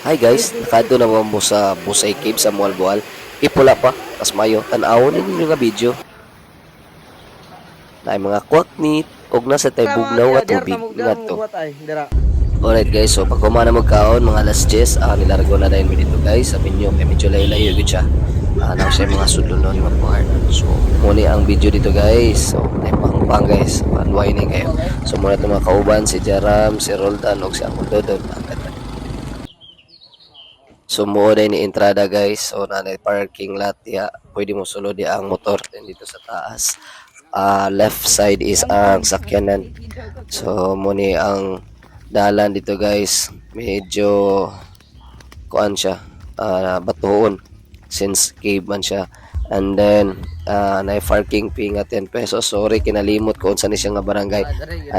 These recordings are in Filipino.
Hi guys, nakadto na mo sa Busay Cave sa Mualboal. Ipula pa, tas mayo, tan-awon ninyo nga video. Na mga kwaknit, og nasa tay bugnaw nga tubig ngadto. Alright guys, so pag kumana magkaon, mga alas 10, nilargo na dahil dito guys. Sabi nyo, medyo layo-layo yun siya. Nang siya mga sudlon nga part. So, muni ang video dito guys. So, pang guys, unwinding kayo. So, muna itong mga kauban, si Jaram, si Roldan, og si Akong Dodon. So mo na ni entrada guys. So na parking lot ya. Pwede mo sulod ya ang motor dito sa taas. Left side is ang sakyanan. So mo ni ang dalan dito guys. Medyo kuan siya. Batuon since cave man siya. And then na parking fee nga 10 pesos. Sorry kinalimot ko unsa ni siya nga barangay.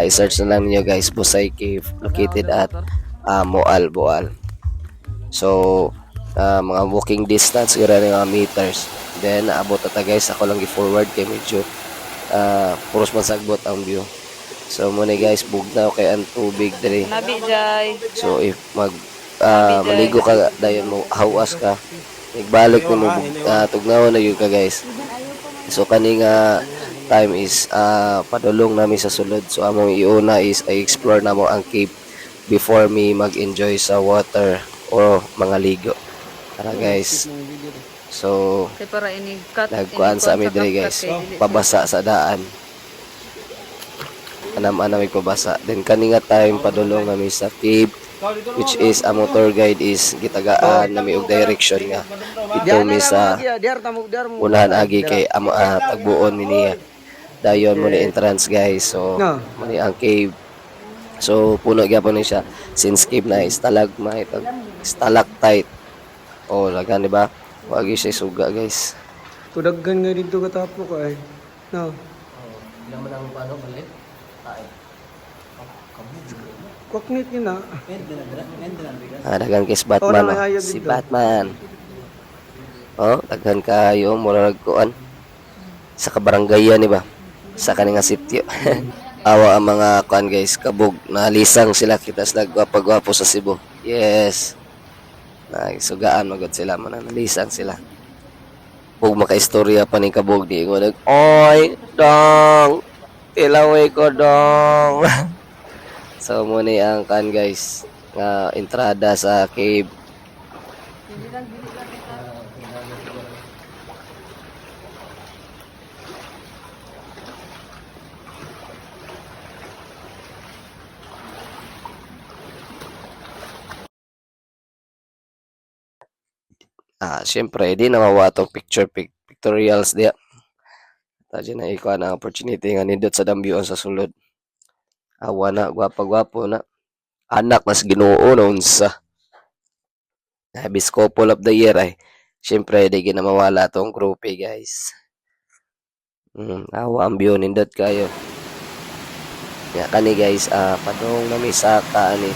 I-search na lang niyo guys, Busay Cave located at Boal. So, mga walking distance, gara nga meters. Then, naabot ata guys, ako lang i-forward kay medyo puros man sagbot ang view. So, muna guys, bugnaw kay ang tubig dali. So, if maligo ka, dayon mo, hawas ka, nagbalik mo, tugnaw na yun ka guys. So, kaning time is padulong namin sa sulod. So, among iuna is i-explore na mo ang cave before me mag-enjoy sa water o mga ligo. Tara guys. So, nagkuhan sa amin diri guys. Pabasa sa daan. Anam-anam pabasa. Then kaninga time padulong nami sa cave, which is a motor guide is gitagaan nami og direction nga. Dito mi sa unahan agi kay tagbuon mi niya. Dayon mo ni entrance guys. So, muni ang cave. So, puno gyapon ni siya. Since cave na stalagmite, stalactite. Oh, lagan di ba? Wag siya suga, guys. Tudaggan nga dito katapo ka eh. No. Ilang man ang paano balit? Kwaknit yun na. Dagan kay Batman. Si Batman. Oh, daghan kayo murag kuan. Sa kabaranggayan ni ba? Sa kaninga sitio. Awa ang mga kuan guys, kabog nalisang sila kita sila gwapa-gwapo sa Cebu. Yes. Nagsugaan magod sila man nalisang sila. Pug makaistorya pa ni kabog di ko oy dong. Ilaway ko dong. So mo ni ang kuan guys, nga entrada sa cave. Siyempre, di na mawatong pictorials diya. Tadya na ikaw ang opportunity nga nindot sa dambiyon sa sulod. Awa na, gwapa-gwapo na. Anak nas Ginoo na unsa. Best couple of the year ay. Siyempre, di na mawala tong grupe guys. Awa ang view, nindot kayo. Nga kani guys, padong na may saka ani.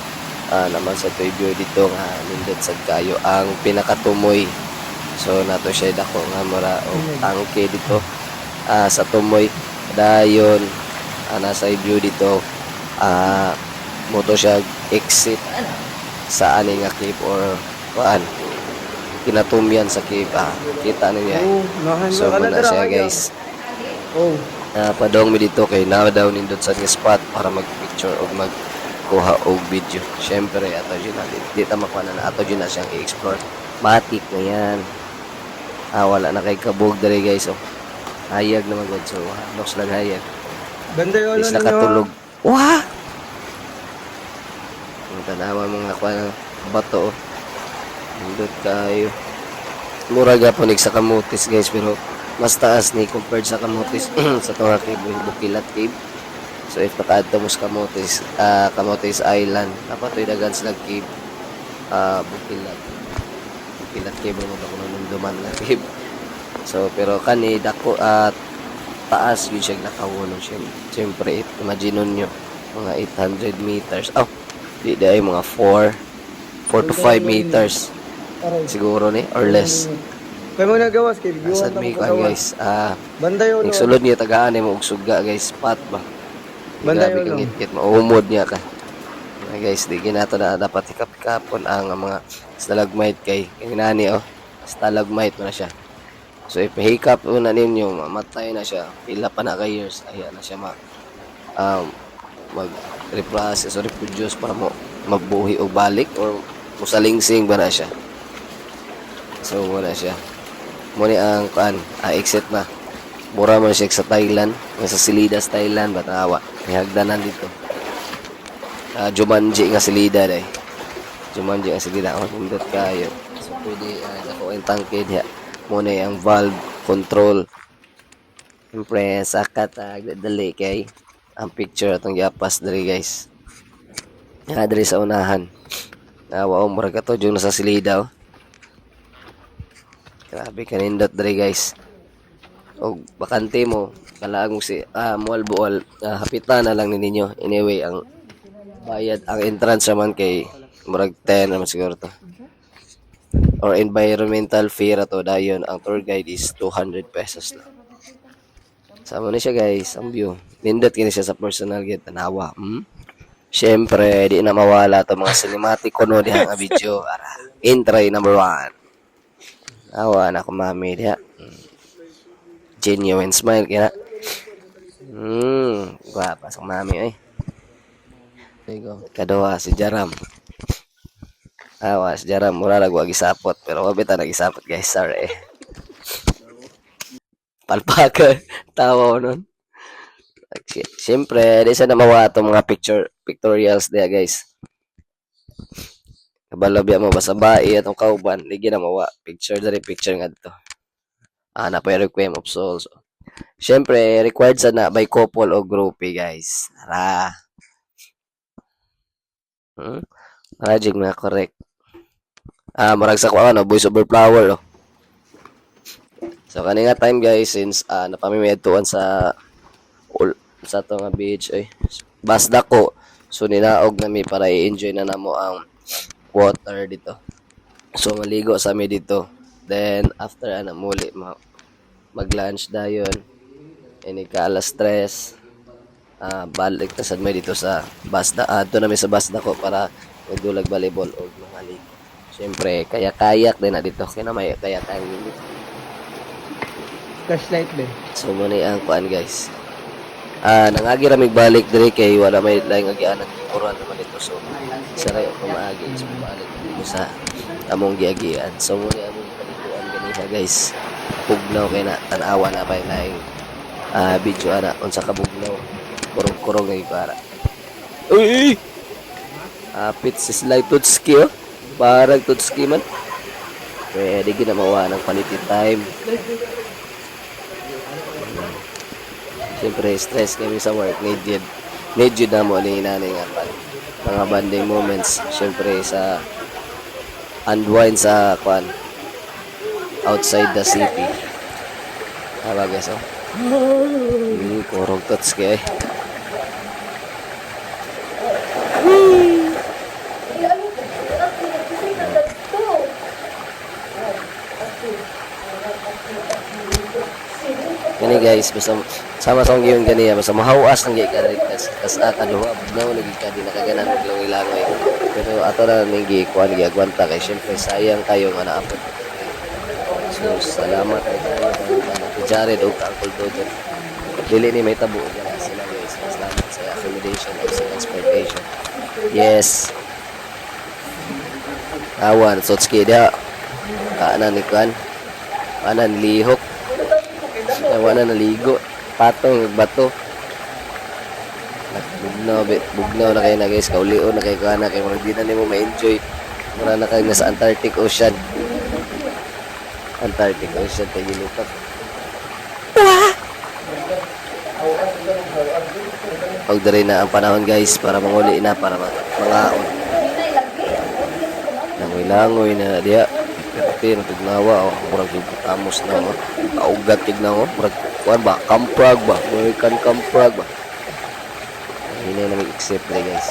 Naman sa toy view dito nga nindot sad kayo ang pinakatumoy. So nato siya dako nga mura og tangke dito sa tumoy dayon nasa view dito moto siya exit sa ani nga cave or kuan kinatumyan sa cave kita niya. So muna siya guys. Padong mi dito kay na daw nindot sa spot para mag-picture og kuha og video. Syempre ato dyan na di ta makuha na ato dyan na siyang i-explore. Matik na yan. Wala na kay kabog dali guys. Hayag naman god. So looks lang hayag. Banday ulo na katulog. Wah! Ang tanawa mga kuha ng bato. Hindot kayo. Mura gapon sa Kamutis guys, pero mas taas ni compared sa Kamutis sa tunga cave, Bukilat Cave. So if nakaadto mo sa Camotes Island, napatoy dagan sila cave, Bukilat Cave mo ba kung nunduman na cave. So pero kani dako at taas yun siya nakawuno siya. Siyempre imagine nyo mga 800 meters. Di ay mga 4 to 5 meters siguro ni or less. Kaya mo nagawas kay Asad may kuan guys. Banday ulo. Sulod niya tagaan mo og suga guys, spot ba. Banday Grabe ulo. kang ngit-ngit, maumod niya ka. guys, di ginato na dapat ikap-kapon ang mga stalagmite kay nani oh. Stalagmite na siya. So ipahikap una ninyo, mamatay na siya. Pila pa na ka years, ayan na siya mag reprocess or reproduce para mo mabuhi o balik or musalingsing ba na siya. So wala siya. Muna ang exit na. Mura man siya sa Thailand, sa Silidas, Thailand, batawa. May hagdanan dito. Jumanji nga Silida day. Jumanji nga Silida, nindot kayo. So pwede ako ang tangke diha. Muna ang valve control. Siyempre, sakat dali kay ang picture atong giapas diri guys. Diri sa unahan. Nawa mura ka to yung nasa Silida oh. Grabe kanindot diri guys. O bakante mo kalaang mo si mual-bual hapitan na lang ninyo. Anyway, ang bayad ang entrance naman kay murag 10 naman siguro to. Or environmental fee ra to dayon ang tour guide is 200 pesos lang. Sama na siya guys, ang view. Nindot kini siya sa personal guide tanawa. Syempre, di na mawala to mga cinematic kuno diha nga video. Intro number 1. Awa na ko mami diha. Genuine smile kaya. Guwapa sa mami eh. There you go. Kaduha si Jaram. Awa si Jaram mura lag wag isapot pero wabit na nagisapot guys, sorry. Palpaka tawa ko nun. Siyempre, di sa na mawa itong mga pictorials diya guys. Kabalabya mo ba sa bai atong kauban, ligi na mawa. Picture nga dito. Na pa requiem of souls. Siyempre, required sa na by couple o groupie guys. Tara. Rajig na correct. Marag sa kuha voice over flower oh. So kaninga time guys since napamimedtuan sa to nga beach ay basda ko. So ninaog nami para i-enjoy na namo ang water dito. So maligo sa mi dito. Then after muli mag-lunch dayon. Ini ka alas 3. Balik na sad may dito sa basda. Adto nami sa basda ko para magdulag volleyball o mangalig. Siyempre kayak-kayak din na dito. Kaya may kayak-kayak dito. Flashlight din. So muna ang kuan guys. Nangagi ra mig balik diri kay wala may laing agianan kuran naman dito. So saray ko maagi so balik dito sa among giagian. So muna among paliguan ganiha guys. Bugnaw kay na tan-awa na pa laing video ana unsa ka bugnaw. Kurong-kurong ay para. Uy! Apit si Sly Tutski oh. Parang Tutski man. Pwede ginamawa ng quality time. Siyempre, stress kami sa work. Need na mo aling mga bonding moments. Siyempre, sa unwind sa outside the city. Tama guys, oh. Kurong tots kaya eh. Gani guys, basta sama sa ngayon ganiya, basta mahawas ang gikan kas kaduha bugnaw lagi ka di nakaganan og langoy. Pero ato na ning gikuan giagwanta kay syempre sayang kayo nga naapot. So salamat kay Jared og Uncle Dodo. Dili ni may tabo dyan sila guys. Salamat sa accommodation o sa transportation. Yes. Awan Sotski dia. Kanan ni kan. Kanan lihok. Wala naligo. Patong bato. Bugnaw na kayo na guys. Kaulion na kayo kana. Kaya mga di na nimo ma-enjoy. Mura na kayo nasa Antarctic Ocean. Antarctic Ocean tayo gilupat. Pag dari na ang panahon guys para manguli na para mangaon. Langoy-langoy na diya. Pero tignawa oh, murag tamos na oh. Kaugat tignaw oh, murag kuan ba, kamprag ba, American kamprag ba. Hindi na mag-accept na guys.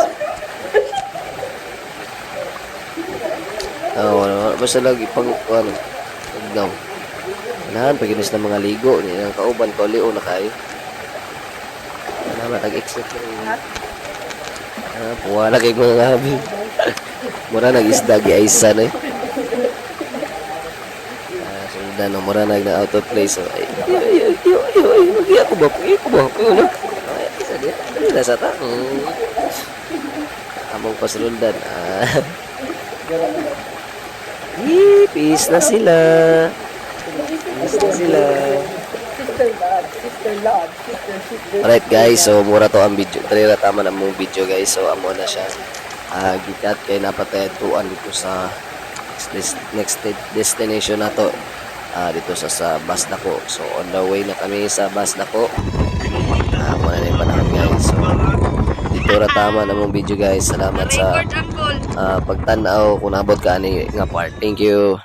Basta lagi pang ano, tignaw. Nahan paginis ng mga ligo ni ang kauban ko lio na kay. Ana matag-accept na. Puwala kay mga gabi. Mura nag-isda gi-aisan eh. Sundan no, mura na out of place. So, ay, magi ako ba? Ano? Ay, isa din. Dali na sa ta. Among pasulundan. Peace na sila. Peace na sila. Alright guys, so mura to ang video. Dali na tama na mong video guys. So amo na siya. Gikat kay napatay tuan dito sa next destination na to. Dito sa Basdako. So on the way na kami sa Basdako. Muna na yung panahon guys. So dito na tama na mong video guys. Salamat sa pagtanaw kung nabot ka ani nga part. Thank you.